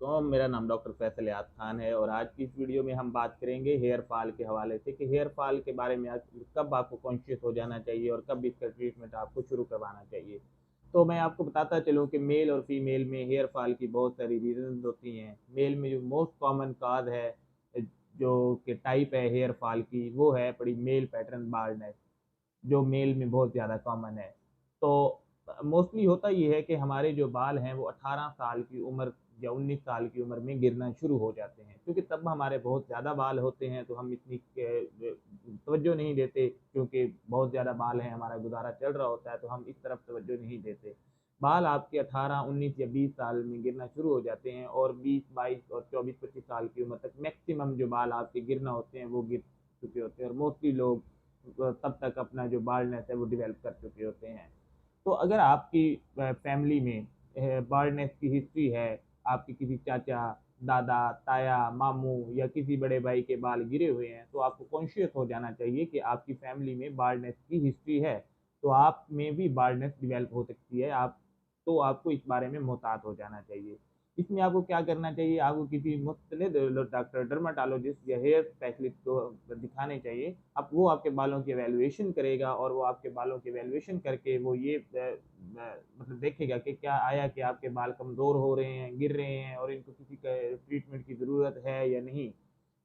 तो मेरा नाम डॉक्टर फैसल याद खान है और आज की इस वीडियो में हम बात करेंगे हेयर फॉल के हवाले से कि हेयर फॉल के बारे में कब आपको कॉन्शियस हो जाना चाहिए और कब इसका ट्रीटमेंट आपको शुरू करवाना चाहिए। तो मैं आपको बताता चलूँ कि मेल और फीमेल में हेयर फॉल की बहुत सारी रीजंस होती हैं। मेल में जो मोस्ट कॉमन काज है, जो कि टाइप है हेयर फॉल की, वो है बड़ी मेल पैटर्न बाल्डनेस, जो मेल में बहुत ज़्यादा कॉमन है। तो मोस्टली होता ये है कि हमारे जो बाल हैं वो 18 साल की उम्र या 19 साल की उम्र में गिरना शुरू हो जाते हैं, क्योंकि तब हमारे बहुत ज़्यादा बाल होते हैं तो हम इतनी तवज्जो नहीं देते, क्योंकि बहुत ज़्यादा बाल हैं, हमारा गुजारा चल रहा होता है तो हम इस तरफ तवज्जो नहीं देते। बाल आपके 18, 19 या 20 साल में गिरना शुरू हो जाते हैं और 20, 22 और 24, 25 साल की उम्र तक मैक्सिमम जो बाल आपके गिरना होते हैं वो गिर चुके होते हैं और मोस्टली लोग तब तक अपना जो बाल्डनेस है वो डेवलप कर चुके होते हैं। तो अगर आपकी फैमिली में बाल्डनेस की हिस्ट्री है, आपके किसी चाचा, दादा, ताया, मामू या किसी बड़े भाई के बाल गिरे हुए हैं, तो आपको कॉन्शियस हो जाना चाहिए कि आपकी फैमिली में बाल्डनेस की हिस्ट्री है। तो आप में भी बाल्डनेस डेवलप हो सकती है, आप तो आपको इस बारे में मुहतात हो जाना चाहिए। इसमें आपको क्या करना चाहिए, आपको किसी मुस्तलिद डॉक्टर, डर्माटोलॉजिस्ट या हेयर स्पेशलिस्ट को दिखाने चाहिए। अब वो आपके बालों की एवेल्युएशन करेगा और वो आपके बालों की एवेल्युएशन करके वो ये मतलब देखेगा कि क्या आया कि आपके बाल कमज़ोर हो रहे हैं, गिर रहे हैं और इनको किसी ट्रीटमेंट की ज़रूरत है या नहीं।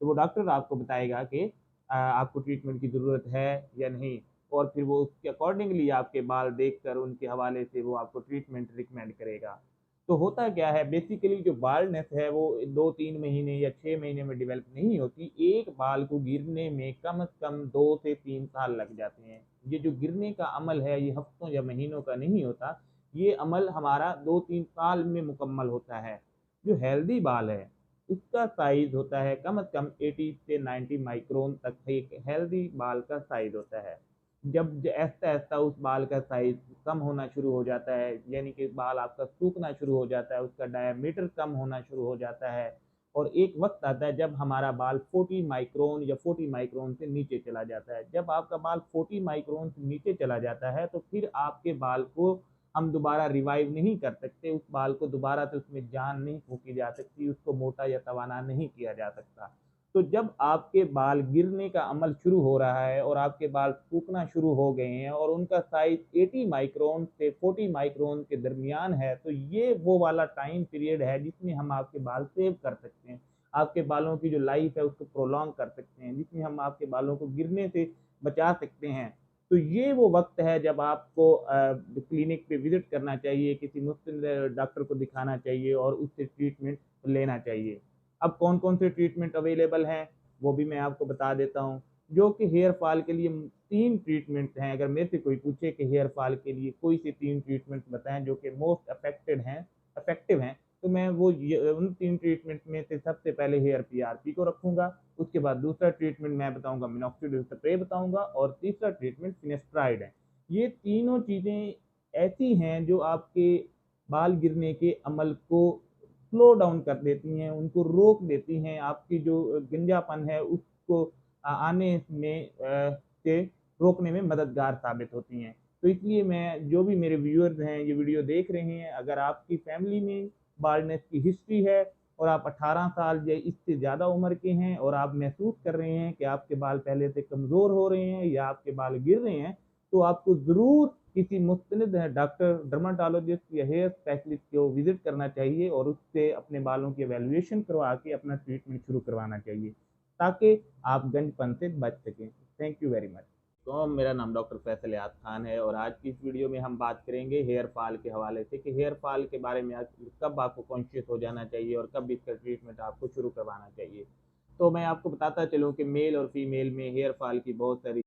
तो वो डॉक्टर आपको बताएगा कि आपको ट्रीटमेंट की ज़रूरत है या नहीं, और फिर वो उसके अकॉर्डिंगली आपके बाल देखकर उनके हवाले से वो आपको ट्रीटमेंट रिकमेंड करेगा। तो होता क्या है, बेसिकली जो बाल्डनेस है वो 2-3 महीने या 6 महीने में डेवलप नहीं होती। एक बाल को गिरने में कम से कम 2 से 3 साल लग जाते हैं। ये जो गिरने का अमल है ये हफ्तों या महीनों का नहीं होता, ये अमल हमारा 2-3 साल में मुकम्मल होता है। जो हेल्दी बाल है उसका साइज होता है कम से कम 80 से 90 माइक्रोन तक एक हेल्दी बाल का साइज होता है। जब ऐसा ऐसा उस बाल का साइज कम होना शुरू हो जाता है, यानी कि बाल आपका सूखना शुरू हो जाता है, उसका डायमीटर कम होना शुरू हो जाता है, और एक वक्त आता है जब हमारा बाल 40 माइक्रोन या 40 माइक्रोन से नीचे चला जाता है। जब आपका बाल 40 माइक्रोन से नीचे चला जाता है तो फिर आपके बाल को हम दोबारा रिवाइव नहीं कर सकते, उस बाल को दोबारा से उसमें जान नहीं फूकी जा सकती, उसको मोटा या तवाना नहीं किया जा सकता। तो जब आपके बाल गिरने का अमल शुरू हो रहा है और आपके बाल सूखना शुरू हो गए हैं और उनका साइज 80 माइक्रोन से 40 माइक्रोन के दरमियान है, तो ये वो वाला टाइम पीरियड है जिसमें हम आपके बाल सेव कर सकते हैं, आपके बालों की जो लाइफ है उसको प्रोलॉन्ग कर सकते हैं, जिसमें हम आपके बालों को गिरने से बचा सकते हैं। तो ये वो वक्त है जब आपको क्लिनिक पे विजिट करना चाहिए, किसी मुस्तकिल डॉक्टर को दिखाना चाहिए और उससे ट्रीटमेंट लेना चाहिए। अब कौन कौन से ट्रीटमेंट अवेलेबल हैं वो भी मैं आपको बता देता हूँ। जो कि हेयर फॉल के लिए 3 ट्रीटमेंट हैं। अगर मेरे से कोई पूछे कि हेयर फॉल के लिए कोई सी 3 ट्रीटमेंट बताएं जो कि मोस्ट अफेक्टेड हैं, इफेक्टिव हैं, तो मैं वो उन 3 ट्रीटमेंट में से सबसे पहले हेयर पीआरपी को रखूंगा। उसके बाद दूसरा ट्रीटमेंट मैं बताऊंगा मिनॉक्सिडिल स्प्रे बताऊंगा, और तीसरा ट्रीटमेंट फिनेस्ट्राइड है। ये तीनों चीज़ें ऐसी हैं जो आपके बाल गिरने के अमल को स्लो डाउन कर देती हैं, उनको रोक देती हैं, आपकी जो गंजापन है उसको आने में से रोकने में मददगार साबित होती हैं। तो इसलिए मैं, जो भी मेरे व्यूअर्स हैं ये वीडियो देख रहे हैं, अगर आपकी फैमिली में बाल्डनेस की हिस्ट्री है और आप 18 साल या इससे ज़्यादा उम्र के हैं और आप महसूस कर रहे हैं कि आपके बाल पहले से कमज़ोर हो रहे हैं या आपके बाल गिर रहे हैं, तो आपको ज़रूर किसी मुस्तनिद डॉक्टर, डर्माटोलॉजिस्ट या हेयर स्पेशलिस्ट को विजिट करना चाहिए और उससे अपने बालों की एवेल्युएशन करवा के अपना ट्रीटमेंट शुरू करवाना चाहिए, ताकि आप गंजपन से बच सकें। Thank you very much. तो मेरा नाम डॉक्टर फैसल याद खान है और आज की इस वीडियो में हम बात करेंगे हेयर फॉल के हवाले से कि हेयर फॉल के बारे में कब आपको कॉन्शियस हो जाना चाहिए और कब इसका ट्रीटमेंट आपको शुरू करवाना चाहिए। तो मैं आपको बताता चलूँ कि मेल और फीमेल में हेयर फॉल की बहुत सारी